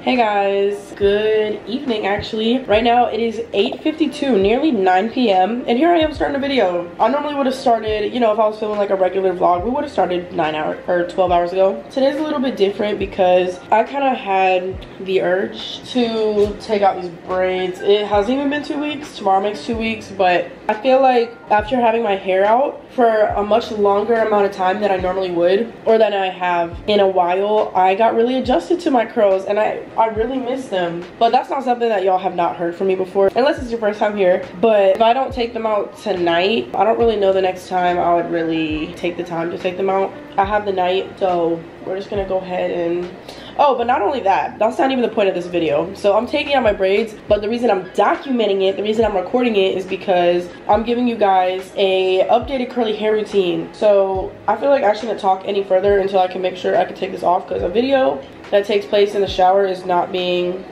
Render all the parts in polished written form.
Hey guys, good evening actually. Right now it is 8:52, nearly 9 p.m. and here I am starting a video. I normally would have started, you know, if I was filming like a regular vlog, we would have started 9 hours or 12 hours ago. Today's a little bit different because I kind of had the urge to take out these braids. It hasn't even been 2 weeks. Tomorrow makes 2 weeks, but I feel like after having my hair out for a much longer amount of time than I normally would, or than I have in a while, I got really adjusted to my curls and I really miss them. But that's not something that y'all have not heard from me before, unless it's your first time here. But if I don't take them out tonight, I don't really know the next time I would really take the time to take them out. I have the night, so we're just gonna go ahead and... Oh, but not only that, that's not even the point of this video. So I'm taking out my braids, but the reason I'm documenting it, the reason I'm recording it is because I'm giving you guys a updated curly hair routine. So I feel like I shouldn't talk any further until I can make sure I can take this off, because a video that takes place in the shower is not being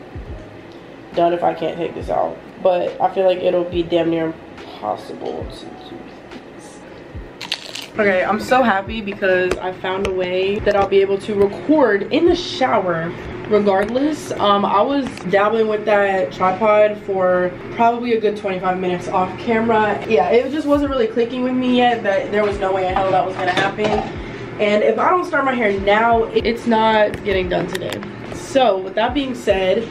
done if I can't take this out. But I feel like it'll be damn near impossible to do. Okay, I'm so happy because I found a way that I'll be able to record in the shower regardless. I was dabbling with that tripod for probably a good 25 minutes off camera. Yeah, it just wasn't really clicking with me yet that there was no way in hell that was gonna happen. And if I don't start my hair now, it's not getting done today. So with that being said,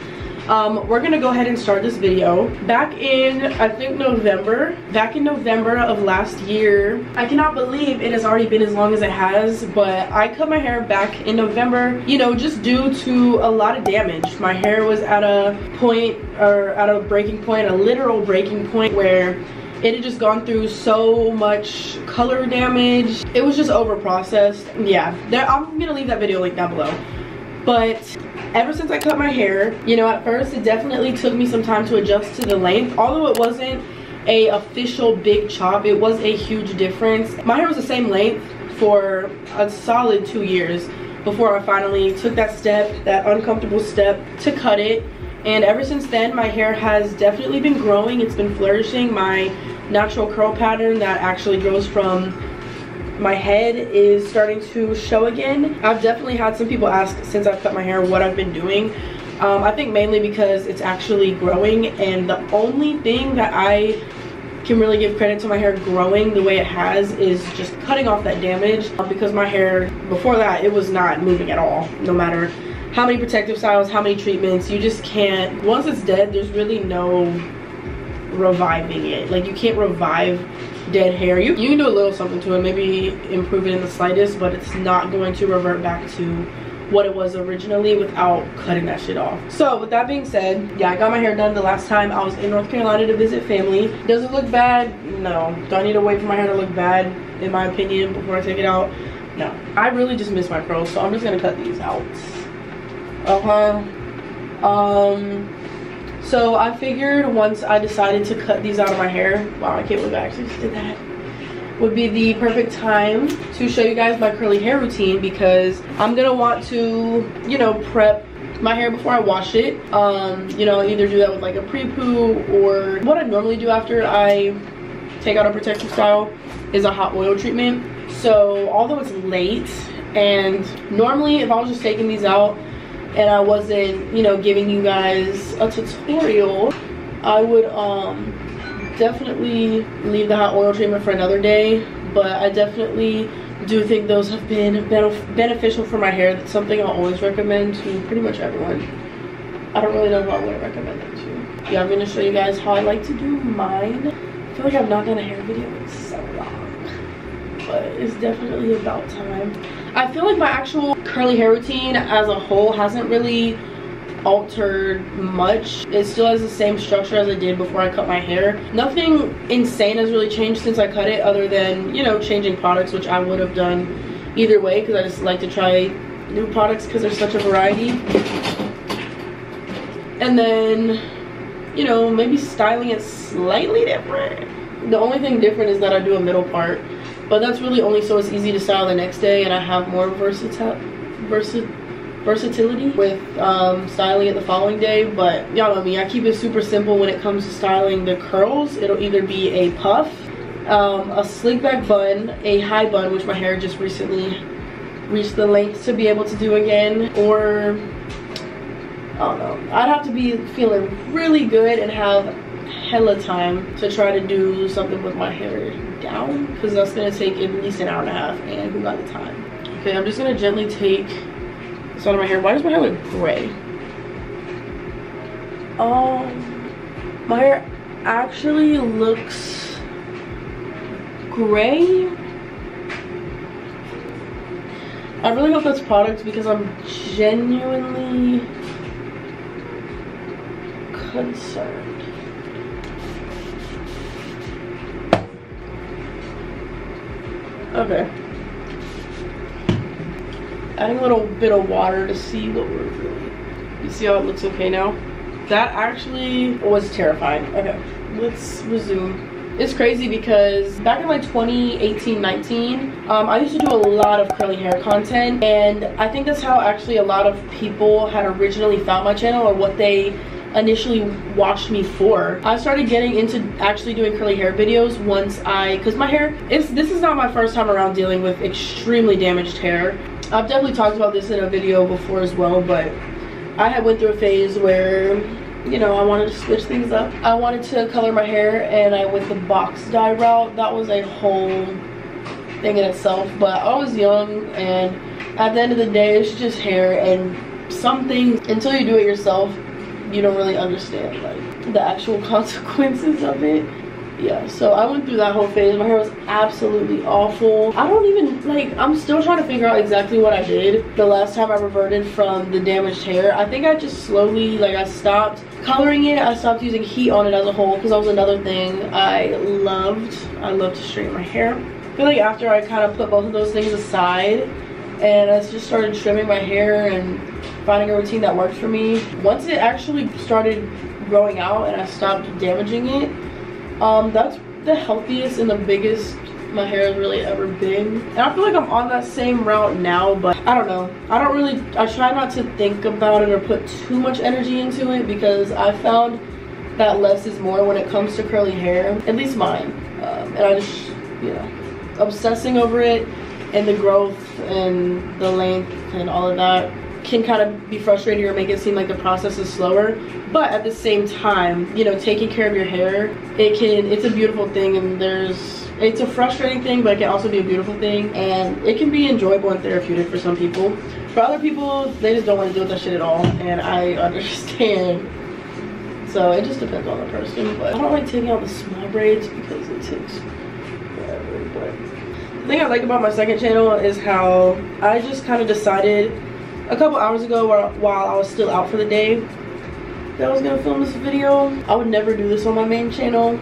we're gonna go ahead and start this video. Back in, I think back in November of last year, I cannot believe it has already been as long as it has, but I cut my hair back in November, you know, just due to a lot of damage. My hair was at a point, or at a breaking point, a literal breaking point, where it had just gone through so much color damage. It was just over processed. Yeah, I'm gonna leave that video link down below. But ever since I cut my hair, you know, at first it definitely took me some time to adjust to the length. Although it wasn't a official big chop, it was a huge difference. My hair was the same length for a solid 2 years before I finally took that step, that uncomfortable step to cut it. And ever since then, my hair has definitely been growing. It's been flourishing. My natural curl pattern that actually grows from my head is starting to show again. I've definitely had some people ask since I've cut my hair what I've been doing. I think mainly because it's actually growing, and the only thing that I can really give credit to my hair growing the way it has is just cutting off that damage, because my hair before that, it was not moving at all. No matter how many protective styles, how many treatments, you just can't, once it's dead, there's really no reviving it. Like, you can't revive dead hair. You can do a little something to it, maybe improve it in the slightest, but it's not going to revert back to what it was originally without cutting that shit off. So with that being said, yeah, I got my hair done the last time I was in North Carolina to visit family. Does it look bad? No. Do I need to wait for my hair to look bad, in my opinion, before I take it out? No. I really just miss my curls, so I'm just gonna cut these out. So I figured once I decided to cut these out of my hair, wow, I can't believe I actually just did that, would be the perfect time to show you guys my curly hair routine, because I'm gonna want to, you know, prep my hair before I wash it. You know, either do that with like a pre-poo, or what I normally do after I take out a protective style is a hot oil treatment. So although it's late, and normally if I was just taking these out and I wasn't, you know, giving you guys a tutorial, I would definitely leave the hot oil treatment for another day. But I definitely do think those have been beneficial for my hair. That's something I'll always recommend to pretty much everyone. I don't really know who I wouldn't recommend it to. Yeah, I'm gonna show you guys how I like to do mine. I feel like I've not done a hair video in so long, but it's definitely about time. I feel like my actual curly hair routine as a whole hasn't really altered much. It still has the same structure as I did before I cut my hair. Nothing insane has really changed since I cut it, other than, you know, changing products, which I would have done either way, because I just like to try new products because there's such a variety. And then, you know, maybe styling it slightly different. The only thing different is that I do a middle part, but that's really only so it's easy to style the next day and I have more versatility with styling it the following day. But y'all know me, I keep it super simple when it comes to styling the curls. It'll either be a puff, a slick back bun, a high bun, which my hair just recently reached the length to be able to do again, or don't know. I'd have to be feeling really good and have hella time to try to do something with my hair down, because that's gonna take at least an hour and a half, and who got the time? Okay, I'm just gonna gently take this out of my hair. Why does my hair look gray? My hair actually looks gray. I really hope that's product, because I'm genuinely concerned. Okay. Adding a little bit of water to see what we're really. You see how it looks okay now? That actually was terrifying. Okay, let's resume. It's crazy because back in like 2018-19, I used to do a lot of curly hair content, and I think that's how actually a lot of people had originally found my channel, or what they initially watched me for. I started getting into actually doing curly hair videos once because my hair this is not my first time around dealing with extremely damaged hair. I've definitely talked about this in a video before as well, but I had went through a phase where, you know, I wanted to switch things up. I wanted to color my hair, and I went the box dye route. That was a whole thing in itself, but I was young, and at the end of the day, it's just hair, and some things, until you do it yourself, you don't really understand like the actual consequences of it. Yeah, so I went through that whole phase. My hair was absolutely awful. I don't even like, I'm still trying to figure out exactly what I did the last time I reverted from the damaged hair. I think I just slowly, like, I stopped coloring it. I stopped using heat on it as a whole, because that was another thing I loved to straighten my hair. I feel like after I kind of put both of those things aside and I just started trimming my hair and finding a routine that worked for me, once it actually started growing out and I stopped damaging it, that's the healthiest and the biggest my hair has really ever been. And I feel like I'm on that same route now, but I don't know. I try not to think about it or put too much energy into it, because I found that less is more when it comes to curly hair, at least mine. And I just, you know, obsessing over it and the growth and the length and all of that can kind of be frustrating or make it seem like the process is slower. But at the same time, you know, taking care of your hair, it's a beautiful thing, and it's a frustrating thing, but it can also be a beautiful thing, and it can be enjoyable and therapeutic for some people. For other people, they just don't want to deal with that shit at all, and I understand. So it just depends on the person, but I don't like taking out the small braids because it takes forever. But the thing I like about my second channel is how I just kind of decided a couple hours ago, while I was still out for the day, that I was gonna film this video. I would never do this on my main channel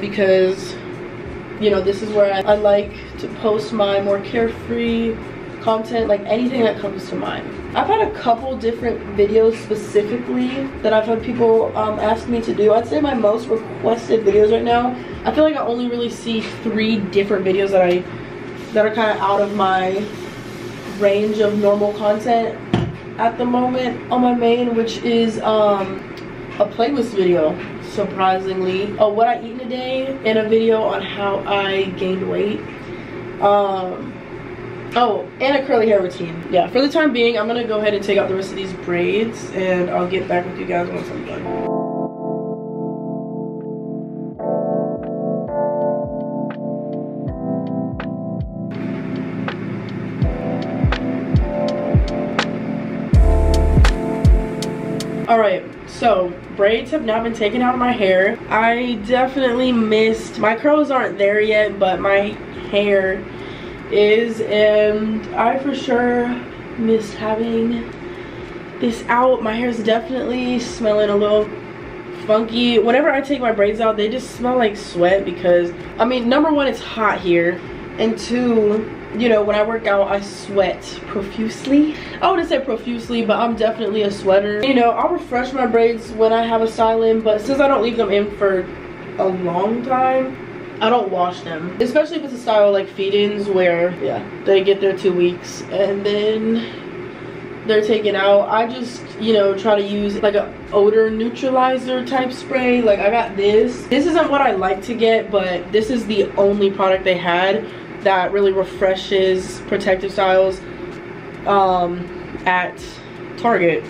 because, you know, this is where I like to post my more carefree content, like anything that comes to mind. I've had a couple different videos specifically that I've had people ask me to do. I'd say my most requested videos right now, I feel like I only really see 3 different videos that are kind of out of my range of normal content at the moment on my main, which is a playlist video, surprisingly, what I eat in a day, and a video on how I gained weight, oh, and a curly hair routine. Yeah, for the time being, I'm gonna go ahead and take out the rest of these braids, and I'll get back with you guys once I'm done. Alright, so braids have now been taken out of my hair. I definitely missed, my curls aren't there yet, but my hair is, and I for sure missed having this out. My hair's definitely smelling a little funky. Whenever I take my braids out, they just smell like sweat, because, I mean, number one, it's hot here, and 2, you know, when I work out, I sweat profusely. I wouldn't say profusely, but I'm definitely a sweater. You know, I'll refresh my braids when I have a style in, but since I don't leave them in for a long time, I don't wash them. Especially if it's a style like feed-ins where, yeah, they get there 2 weeks and then they're taken out. I just, you know, try to use like a odor neutralizer type spray. Like, I got this. This isn't what I like to get, but this is the only product they had that really refreshes protective styles at Target.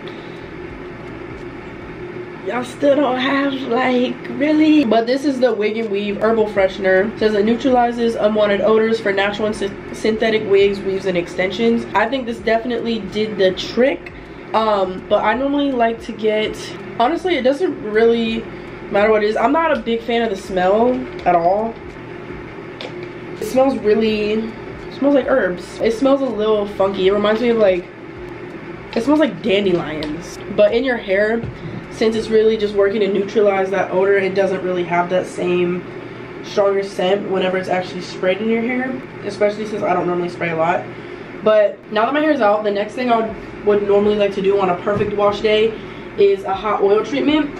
y'all still don't have, like, really? But this is the Wig and Weave Herbal Freshener. It says it neutralizes unwanted odors for natural and synthetic wigs, weaves, and extensions. I think this definitely did the trick. But I normally like to get, honestly, it doesn't really matter what it is. I'm not a big fan of the smell at all. It smells really, it smells like herbs. It smells a little funky. It reminds me of, like, it smells like dandelions. But in your hair, since it's really just working to neutralize that odor, it doesn't really have that same stronger scent whenever it's actually sprayed in your hair, especially since I don't normally spray a lot. But now that my hair is out, the next thing I would normally like to do on a perfect wash day is a hot oil treatment.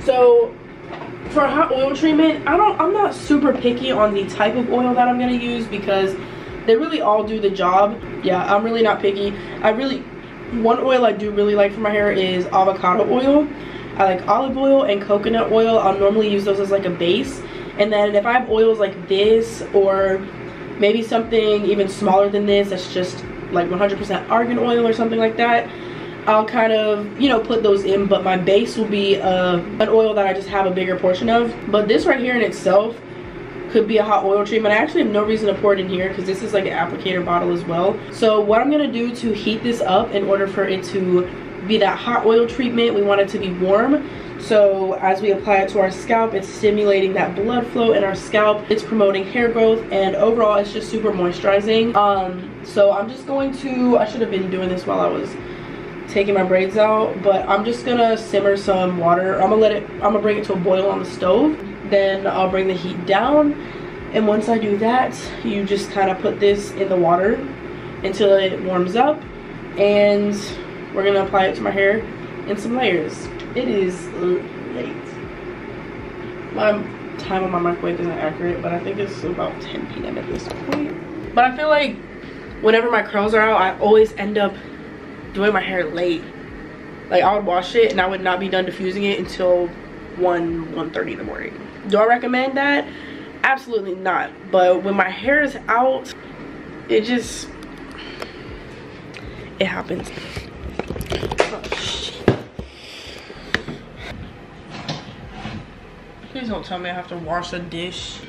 So for a hot oil treatment, I'm not super picky on the type of oil that I'm gonna use because they really all do the job. Yeah, I'm really not picky. One oil I do really like for my hair is avocado oil. I like olive oil and coconut oil. I'll normally use those as like a base. And then if I have oils like this, or maybe something even smaller than this that's just like 100% argan oil or something like that, I'll kind of, you know, put those in. But my base will be an oil that I just have a bigger portion of. But this right here in itself could be a hot oil treatment. I actually have no reason to pour it in here because this is like an applicator bottle as well. So what I'm gonna do to heat this up in order for it to be that hot oil treatment, we want it to be warm. So as we apply it to our scalp, it's stimulating that blood flow in our scalp. It's promoting hair growth, and overall it's just super moisturizing. So I'm just going to, I should have been doing this while I was taking my braids out, but I'm just gonna simmer some water. I'm gonna bring it to a boil on the stove. Then I'll bring the heat down, and once I do that, you just kind of put this in the water until it warms up, and we're gonna apply it to my hair in some layers. It is late. My time on my microwave isn't accurate, but I think it's about 10 p.m. at this point. But I feel like whenever my curls are out, I always end up doing my hair late. Like, I would wash it and I would not be done diffusing it until 1:30 in the morning. Do I recommend that? Absolutely not. But when my hair is out, it happens. Oh, shit. Please don't tell me I have to wash a dish.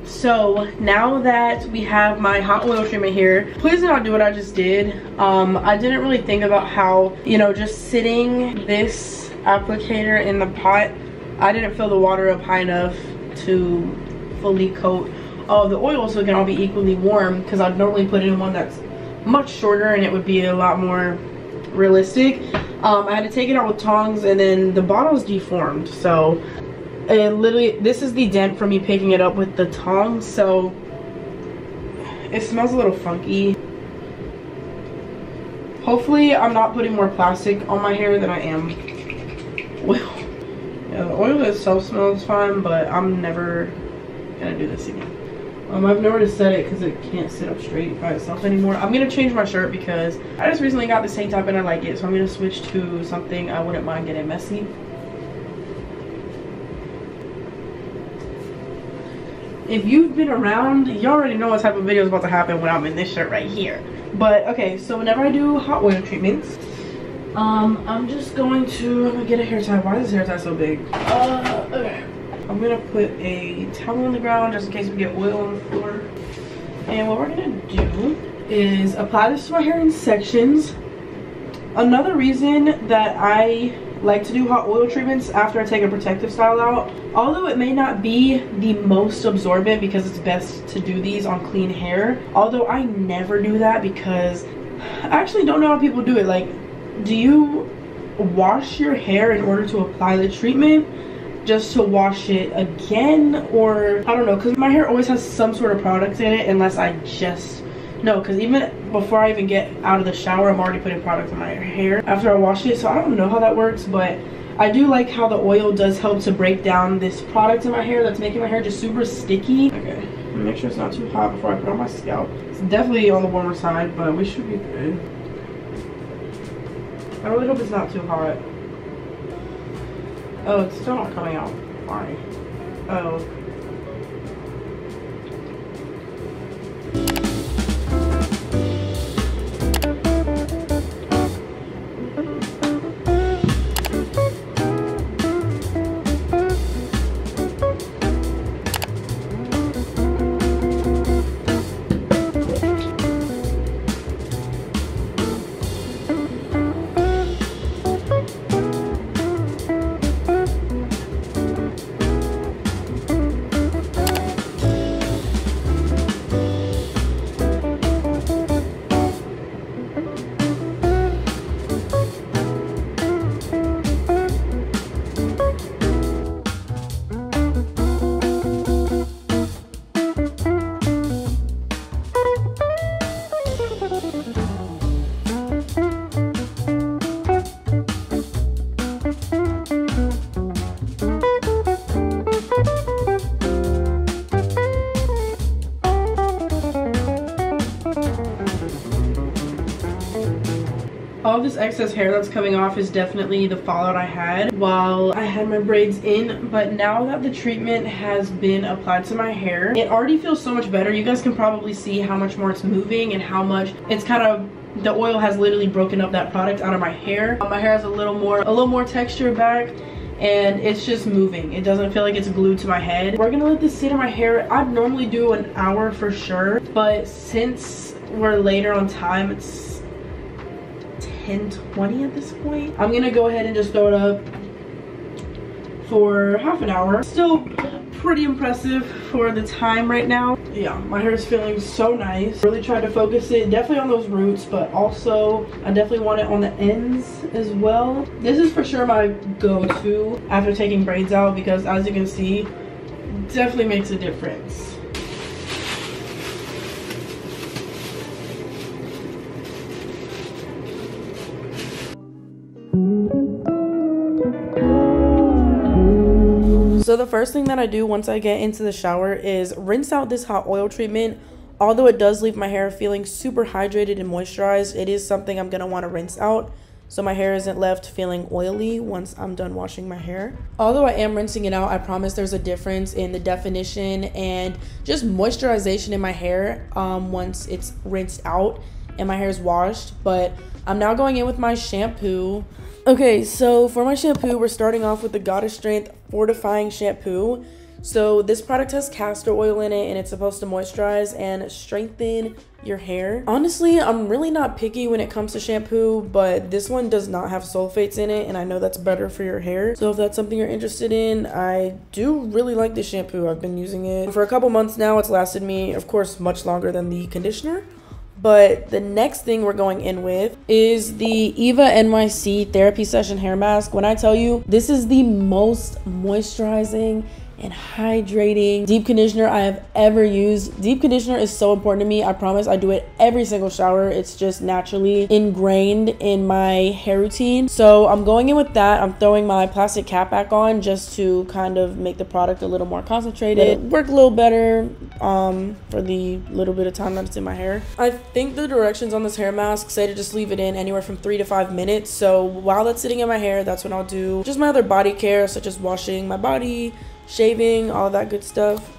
So now that we have my hot oil treatment here, please do not do what I just did. I didn't really think about how, you know, just sitting this applicator in the pot, I didn't fill the water up high enough to fully coat all the oil so it can all be equally warm, because I'd normally put it in one that's much shorter and it would be a lot more realistic. I had to take it out with tongs, and then the bottle's deformed, so literally, this is the dent from me picking it up with the tongs, so it smells a little funky. Hopefully I'm not putting more plastic on my hair than I am oil. Yeah, the oil itself smells fine, but I'm never gonna do this again. I've nowhere to set it because it can't sit up straight by itself anymore. I'm gonna change my shirt because I just recently got this tank top and I like it, so I'm gonna switch to something I wouldn't mind getting messy. If you've been around, you already know what type of video is about to happen when I'm in this shirt right here. But okay, so whenever I do hot oil treatments, I'm just going to get a hair tie. Why is this hair tie so big? Okay. I'm gonna put a towel on the ground just in case we get oil on the floor. And what we're gonna do is apply this to my hair in sections. Another reason that I like to do hot oil treatments after I take a protective style out, although it may not be the most absorbent because it's best to do these on clean hair, although I never do that because I actually don't know how people do it. Like, do you wash your hair in order to apply the treatment just to wash it again? Or I don't know, because my hair always has some sort of product in it unless I just no, because even before I even get out of the shower, I'm already putting product in my hair after I wash it. So I don't know how that works, but I do like how the oil does help to break down this product in my hair that's making my hair just super sticky. Okay, I'm Make sure it's not too hot before I put it on my scalp. It's definitely on the warmer side, but we should be good. I really hope it's not too hot. Oh, it's still not coming out. Why? Oh. All this excess hair that's coming off is definitely the fallout I had while I had my braids in, but now that the treatment has been applied to my hair, it already feels so much better. You guys can probably see how much more it's moving and how much it's kind of, the oil has literally broken up that product out of my hair. My hair has a little more texture back, and it's just moving. It doesn't feel like it's glued to my head. We're gonna let this sit in my hair. I'd normally do an hour for sure, but since we're later on time, it's 10:20 at this point. I'm gonna go ahead and just throw it up for half an hour. Still pretty impressive for the time right now. Yeah, my hair is feeling so nice. Really tried to focus it definitely on those roots, but also I definitely want it on the ends as well. This is for sure my go-to after taking braids out, because as you can see, definitely makes a difference. So the first thing that I do once I get into the shower is rinse out this hot oil treatment. Although it does leave my hair feeling super hydrated and moisturized, it is something I'm going to want to rinse out so my hair isn't left feeling oily once I'm done washing my hair. Although I am rinsing it out, I promise there's a difference in the definition and just moisturization in my hair once it's rinsed out and my hair is washed. But I'm now going in with my shampoo. Okay, so for my shampoo, we're starting off with the Goddess Strength Fortifying Shampoo. So this product has castor oil in it, and it's supposed to moisturize and strengthen your hair. Honestly, I'm really not picky when it comes to shampoo, but this one does not have sulfates in it, and I know that's better for your hair. So if that's something you're interested in, I do really like this shampoo. I've been using it for a couple months now. It's lasted me, of course, much longer than the conditioner. But the next thing we're going in with is the Eva NYC Therapy Session Hair Mask. When I tell you, this is the most moisturizing and hydrating deep conditioner I have ever used. Deep conditioner is so important to me. I promise I do it every single shower. It's just naturally ingrained in my hair routine. So I'm going in with that. I'm throwing my plastic cap back on just to kind of make the product a little more concentrated, work a little better for the little bit of time that it's in my hair. I think the directions on this hair mask say to just leave it in anywhere from 3 to 5 minutes. So while that's sitting in my hair, that's when I'll do just my other body care, such as washing my body, shaving, all that good stuff.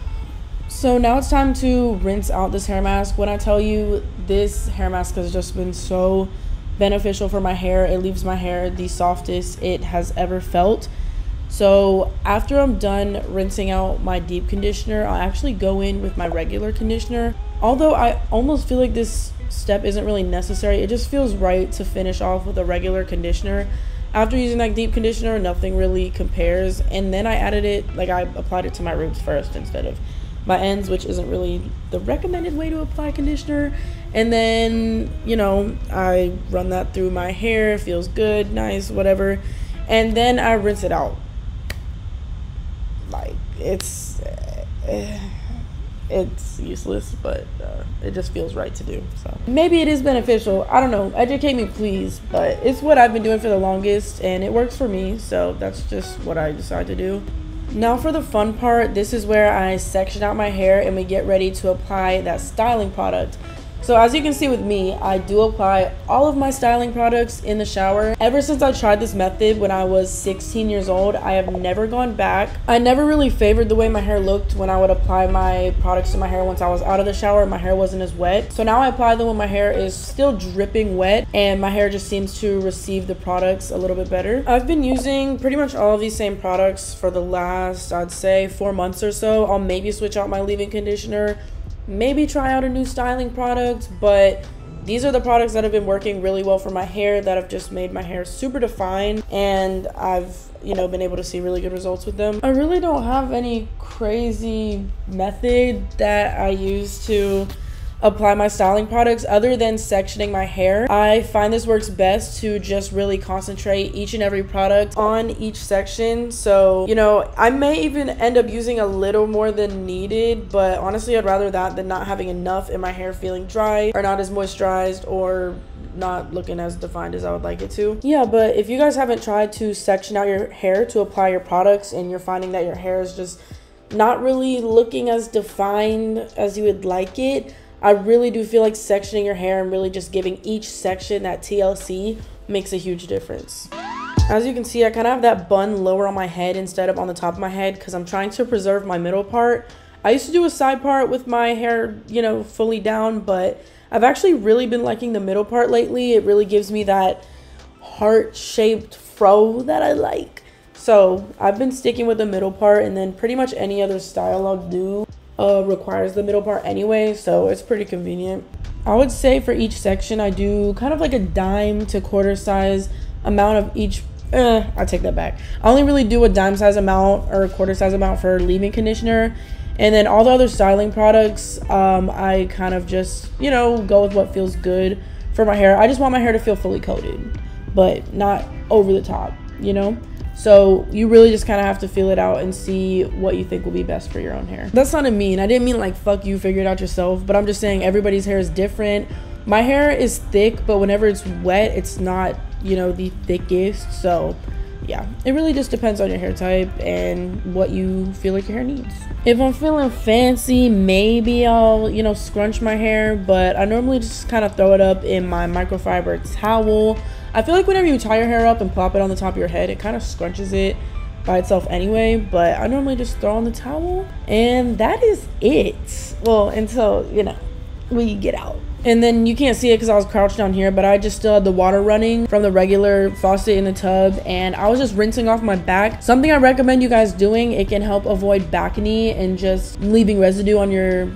So now it's time to rinse out this hair mask. When I tell you, this hair mask has just been so beneficial for my hair. It leaves my hair the softest it has ever felt. So after I'm done rinsing out my deep conditioner, I'll actually go in with my regular conditioner. Although I almost feel like this step isn't really necessary, it just feels right to finish off with a regular conditioner. After using that deep conditioner, nothing really compares. And then I added it, like I applied it to my roots first instead of my ends, which isn't really the recommended way to apply conditioner. And then, you know, I run that through my hair. Feels good, nice, whatever. And then I rinse it out. Like, it's useless, but it just feels right to do. So maybe it is beneficial. I don't know, educate me please, but it's what I've been doing for the longest and it works for me, so that's just what I decided to do. Now for the fun part, this is where I section out my hair and we get ready to apply that styling product. So as you can see with me, I do apply all of my styling products in the shower. Ever since I tried this method when I was 16 years old, I have never gone back. I never really favored the way my hair looked when I would apply my products to my hair once I was out of the shower. My hair wasn't as wet. So now I apply them when my hair is still dripping wet and my hair just seems to receive the products a little bit better. I've been using pretty much all of these same products for the last, I'd say, 4 months or so. I'll maybe switch out my leave-in conditioner, maybe try out a new styling product, but these are the products that have been working really well for my hair, that have just made my hair super defined, and I've, you know, been able to see really good results with them. I really don't have any crazy method that I use to apply my styling products other than sectioning my hair. I find this works best to just really concentrate each and every product on each section. So, you know, I may even end up using a little more than needed, but honestly I'd rather that than not having enough and my hair feeling dry or not as moisturized or not looking as defined as I would like it to. Yeah, but if you guys haven't tried to section out your hair to apply your products and you're finding that your hair is just not really looking as defined as you would like it, I really do feel like sectioning your hair and really just giving each section that TLC makes a huge difference. As you can see, I kind of have that bun lower on my head instead of on the top of my head because I'm trying to preserve my middle part. I used to do a side part with my hair, you know, fully down, but I've actually really been liking the middle part lately. It really gives me that heart-shaped fro that I like. So I've been sticking with the middle part, and then pretty much any other style I'll do requires the middle part anyway, so it's pretty convenient. I would say for each section I do kind of like a dime to quarter size amount of each. I take that back. I only really do a dime size amount or a quarter size amount for leave-in conditioner, and then all the other styling products I kind of just, you know, go with what feels good for my hair. I just want my hair to feel fully coated but not over the top, you know. So you really just kind of have to feel it out and see what you think will be best for your own hair. That's not a mean. I didn't mean like fuck you, figure it out yourself, but I'm just saying everybody's hair is different. My hair is thick, but whenever it's wet, it's not, you know, the thickest. So yeah, it really just depends on your hair type and what you feel like your hair needs. If I'm feeling fancy, maybe I'll, you know, scrunch my hair, but I normally just kind of throw it up in my microfiber towel. I feel like whenever you tie your hair up and plop it on the top of your head, it kind of scrunches it by itself anyway, but I normally just throw on the towel and that is it. Well, until, you know, we get out. And then you can't see it because I was crouched down here, but I just still had the water running from the regular faucet in the tub, and I was just rinsing off my back. Something I recommend you guys doing, it can help avoid acne and just leaving residue on your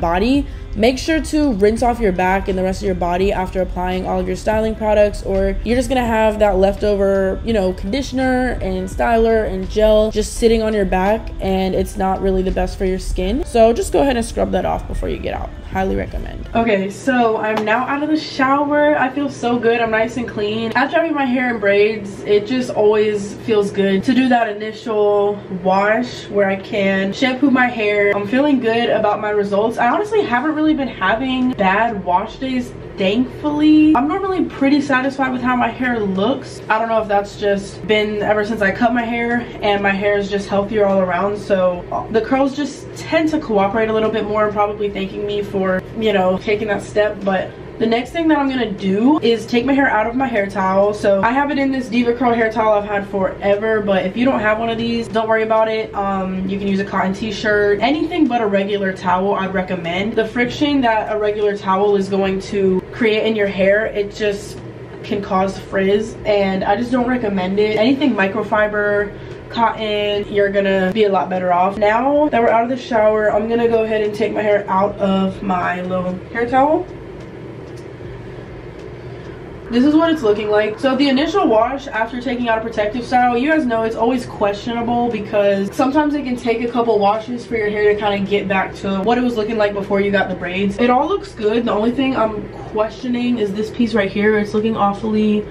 body. Make sure to rinse off your back and the rest of your body after applying all of your styling products, or you're just gonna have that leftover, you know, conditioner and styler and gel just sitting on your back, and it's not really the best for your skin. So just go ahead and scrub that off before you get out. Highly recommend. Okay, so I'm now out of the shower. I feel so good. I'm nice and clean. After having my hair in braids, it just always feels good to do that initial wash where I can shampoo my hair. I'm feeling good about my results. I honestly haven't really been having bad wash days, thankfully. I'm normally pretty satisfied with how my hair looks. I don't know if that's just been ever since I cut my hair, and my hair is just healthier all around, so the curls just tend to cooperate a little bit more, probably thanking me for, you know, taking that step. But the next thing that I'm gonna do is take my hair out of my hair towel. So I have it in this Diva Curl hair towel I've had forever, but if you don't have one of these, don't worry about it. You can use a cotton t-shirt, anything but a regular towel I'd recommend. The friction that a regular towel is going to create in your hair, it just can cause frizz, and I just don't recommend it. Anything microfiber, cotton, you're gonna be a lot better off. Now that we're out of the shower, I'm gonna go ahead and take my hair out of my little hair towel. This is what it's looking like. So the initial wash after taking out a protective style, you guys know it's always questionable because sometimes it can take a couple washes for your hair to kind of get back to what it was looking like before you got the braids. It all looks good. The only thing I'm questioning is this piece right here. It's looking awfully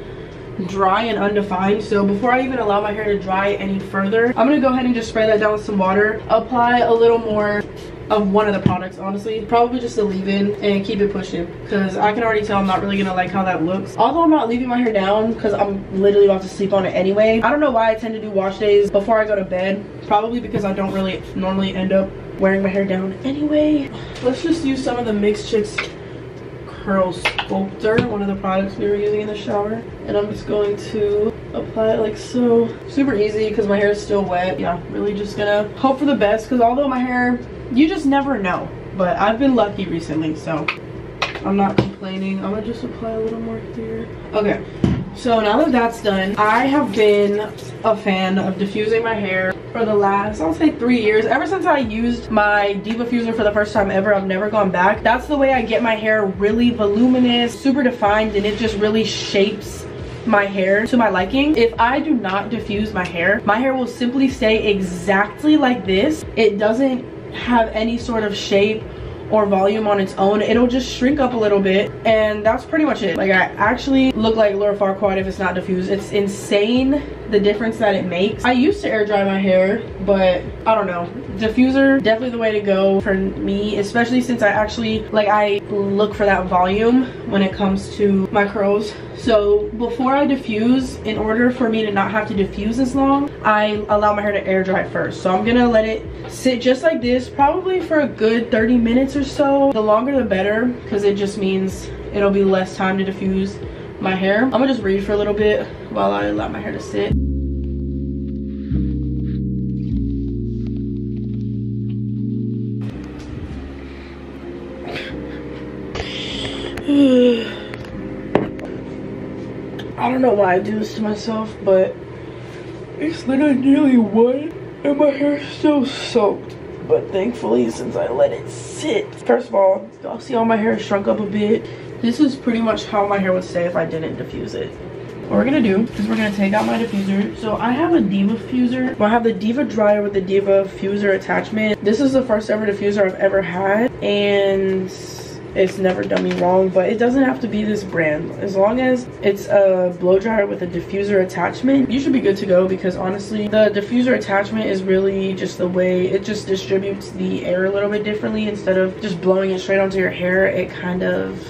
dry and undefined. So before I even allow my hair to dry any further, I'm gonna go ahead and just spray that down with some water, apply a little more of one of the products, honestly. Probably just a leave-in and keep it pushing, because I can already tell I'm not really gonna like how that looks. Although I'm not leaving my hair down because I'm literally about to sleep on it anyway. I don't know why I tend to do wash days before I go to bed. Probably because I don't really normally end up wearing my hair down anyway. Let's just use some of the Mixed Chicks Curl Sculptor, one of the products we were using in the shower, and I'm just going to apply it like so. Super easy because my hair is still wet. Yeah, really just gonna hope for the best, because although my hair, you just never know, but I've been lucky recently, so I'm not complaining. I'm gonna just apply a little more here. Okay, so now that that's done, I have been a fan of diffusing my hair for the last, I'll say 3 years. Ever since I used my diffuser for the first time ever, I've never gone back. That's the way I get my hair really voluminous, super defined, and it just really shapes my hair to my liking. If I do not diffuse my hair will simply stay exactly like this. It doesn't have any sort of shape or volume on its own. It'll just shrink up a little bit, and that's pretty much it. Like, I actually look like Laura Farquaad if it's not diffused. It's insane the difference that it makes. I used to air dry my hair, but I don't know, diffuser definitely the way to go for me, especially since I actually I look for that volume when it comes to my curls. So before I diffuse, in order for me to not have to diffuse as long, I allow my hair to air dry first. So I'm gonna let it sit just like this, probably for a good 30 minutes or so. The longer the better, because it just means it'll be less time to diffuse my hair. I'm gonna just read for a little bit while I allow my hair to sit. I don't know why I do this to myself, but it's literally nearly 1 and my hair's still soaked. But thankfully, since I let it sit, first of all, y'all see all my hair shrunk up a bit. This is pretty much how my hair would stay if I didn't diffuse it. What we're gonna do is we're gonna take out my diffuser. So I have a Diva diffuser. Well, I have the Diva dryer with the Diva fuser attachment. This is the first ever diffuser I've ever had, and it's never done me wrong, but it doesn't have to be this brand. As long as it's a blow dryer with a diffuser attachment, you should be good to go, because honestly, the diffuser attachment is really just the way it just distributes the air a little bit differently. Instead of just blowing it straight onto your hair, it kind of,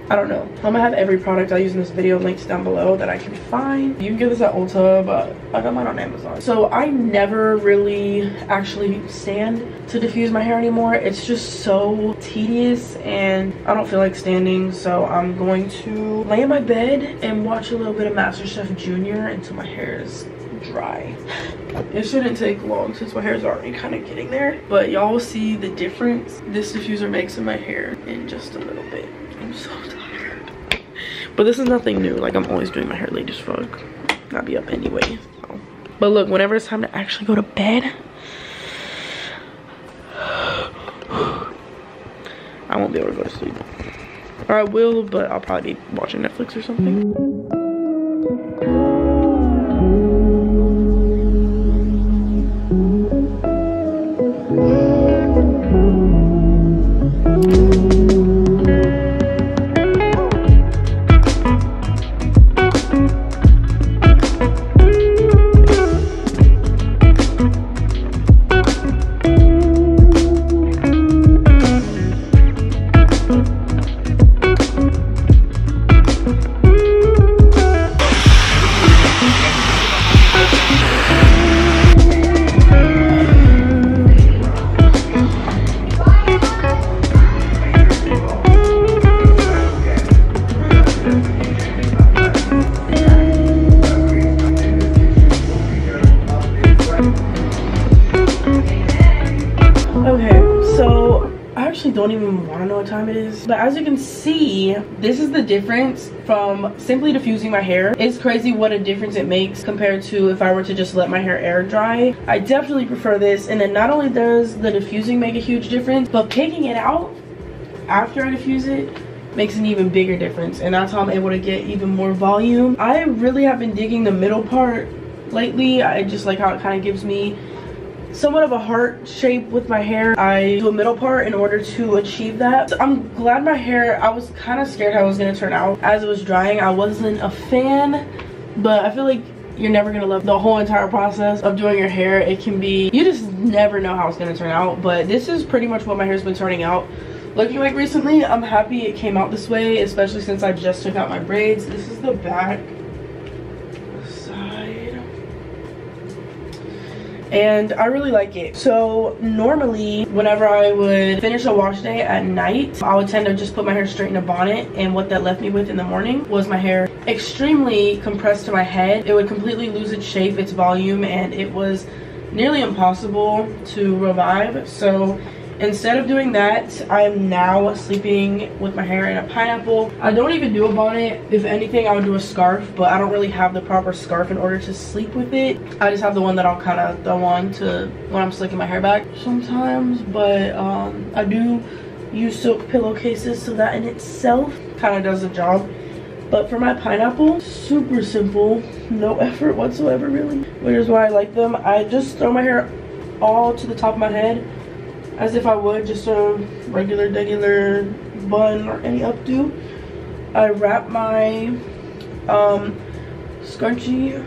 I don't know. I'm gonna have every product I use in this video linked down below that I can find. You can get this at Ulta, but I got mine on Amazon. So I never really actually stand to diffuse my hair anymore. It's just so tedious and I don't feel like standing. So I'm going to lay in my bed and watch a little bit of MasterChef Junior until my hair is dry. It shouldn't take long since my hair is already kind of getting there, but y'all will see the difference this diffuser makes in my hair in just a little bit. I'm so tired, but this is nothing new. Like, I'm always doing my hair late as fuck. I'll be up anyway, so. But look, whenever it's time to actually go to bed, I won't be able to go to sleep. Or I will, but I'll probably be watching Netflix or something. Don't even want to know what time it is, but as you can see, this is the difference from simply diffusing my hair. It's crazy what a difference it makes compared to if I were to just let my hair air dry. I definitely prefer this, and then not only does the diffusing make a huge difference, but picking it out after I diffuse it makes an even bigger difference, and that's how I'm able to get even more volume. I really have been digging the middle part lately. I just like how it kind of gives me somewhat of a heart shape with my hair. I do a middle part in order to achieve that. So I'm glad my hair, I was kind of scared how it was going to turn out as it was drying. I wasn't a fan, but I feel like you're never going to love the whole entire process of doing your hair. It can be, you just never know how it's gonna turn out, but this is pretty much what my hair's been turning out looking like recently. I'm happy it came out this way, especially since I just took out my braids. This is the back side, and I really like it. So normally whenever I would finish a wash day at night, I would tend to just put my hair straight in a bonnet, and what that left me with in the morning was my hair extremely compressed to my head. It would completely lose its shape, its volume, and it was nearly impossible to revive. So instead of doing that, I'm now sleeping with my hair in a pineapple. I don't even do a bonnet. If anything, I would do a scarf, but I don't really have the proper scarf in order to sleep with it. I just have the one that I'll kind of throw on to when I'm slicking my hair back sometimes. But I do use silk pillowcases, so that in itself kind of does the job. But for my pineapple, super simple, no effort whatsoever really, which is why I like them. I just throw my hair all to the top of my head as if I would just a regular bun or any updo. I wrap my scrunchie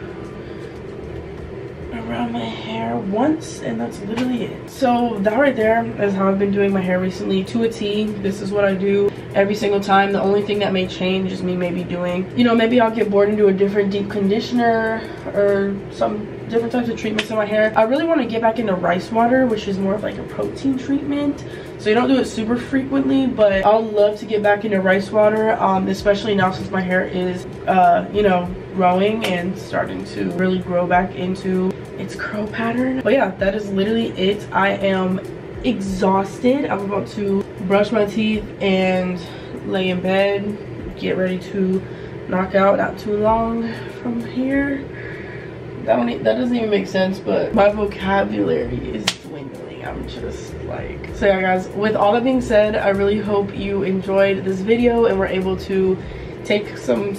around my hair once, and that's literally it. So that right there is how I've been doing my hair recently, to a T. This is what I do every single time. The only thing that may change is me maybe doing, you know, maybe I'll get bored and do a different deep conditioner or some different types of treatments in my hair. I really want to get back into rice water, which is more of like a protein treatment, so you don't do it super frequently, but I'll love to get back into rice water, especially now since my hair is you know, growing and starting to really grow back into its curl pattern. But yeah, that is literally it. I am exhausted. I'm about to brush my teeth and lay in bed, get ready to knock out not too long from here. That doesn't even make sense, but my vocabulary is dwindling. I'm just like, so yeah guys, with all that being said, I really hope you enjoyed this video and were able to take some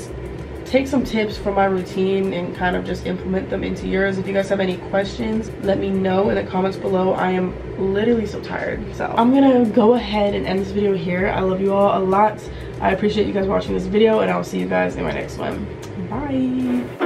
tips from my routine and kind of just implement them into yours. If you guys have any questions, let me know in the comments below. I am literally so tired, so I'm gonna go ahead and end this video here. I love you all a lot. I appreciate you guys watching this video, and I will see you guys in my next one. Bye.